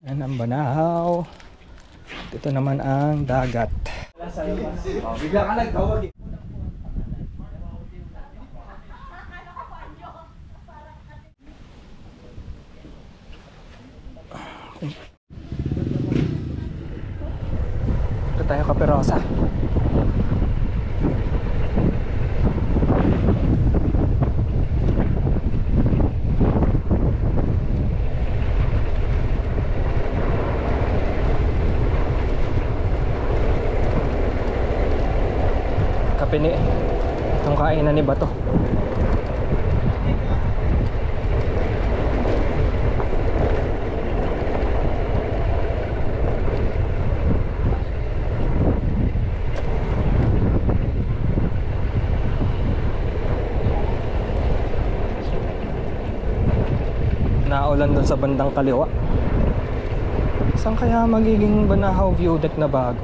Yan ang Banahaw. Ito naman ang dagat. Bigla ka nagtawag eh. Ito tayo Kaperosa. Kape ni itong kainan ni Bato. Naulan doon sa bandang kaliwa. Saan kaya magiging Banahaw view deck na bago?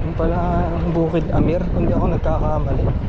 Yung pala ang Bukid Amir, kung di ako nagkakamali.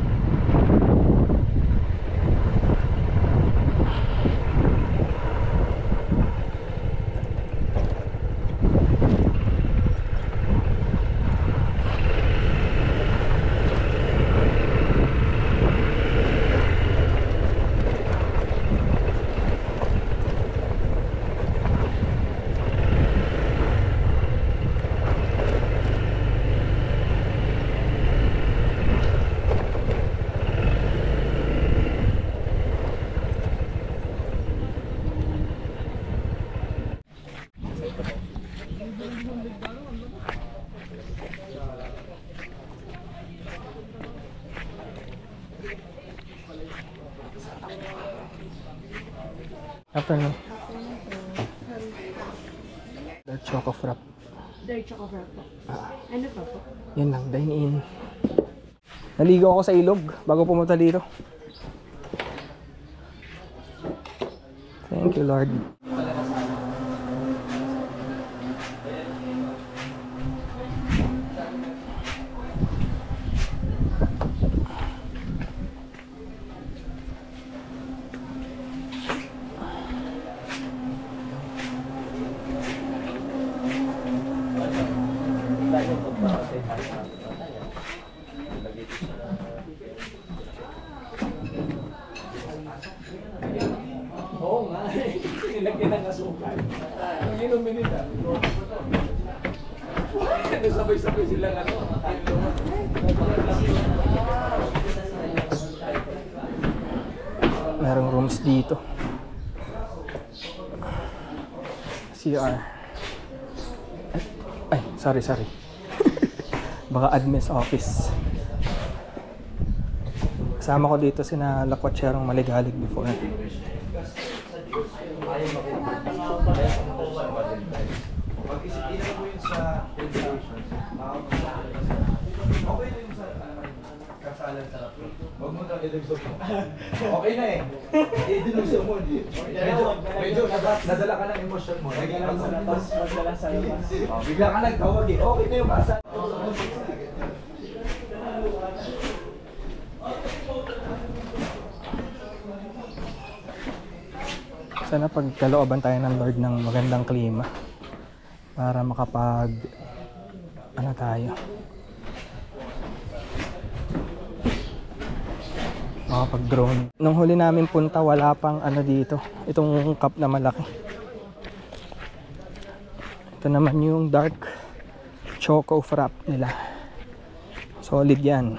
Afternoon. Dark Choco Frap. Dark Choco Frap po. Ano pa po? Yan lang, dine in. Naligo ako sa ilog bago pumunta dito. Thank you Lord. Oo nga. Nilagyan ng asukal. Ang inumin nila. Sabay-sabay silang ano. Merong rooms dito. CR. Ay, sorry. Baka admin's office. Kasama ko dito sina Lakwatserong Maligalig before. Pag-isipinan mo yun sa regulations. Okay na yun sa kasalan sa laptop. Huwag mo na ilugso mo. Okay na eh. Idinugso mo. Medyo nadala ka ng emosyon mo. Naging lang sa labas. Magdala sa labas. Bigla ka nagtawag eh. Okay na yung kasalan. Sana pagkalooban tayo ng Lord ng magandang klima para makapag ano tayo, makapag drone. Nung huli namin punta wala pang ano dito, itong cup na malaki. Ito naman yung dark choco frap nila, solid yan.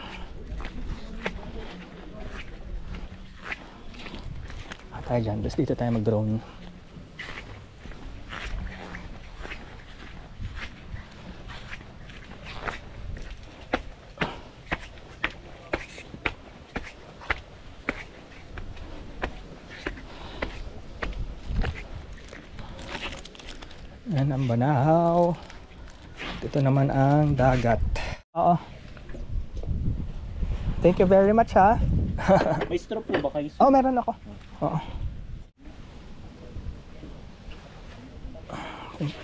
Tayo dyan, tapos dito tayo mag-drone. Yan ang Banahaw. Ito naman ang dagat. Oo. Thank you very much ha. May straw po ba kayo? Oh, meron ako. Oo. Kung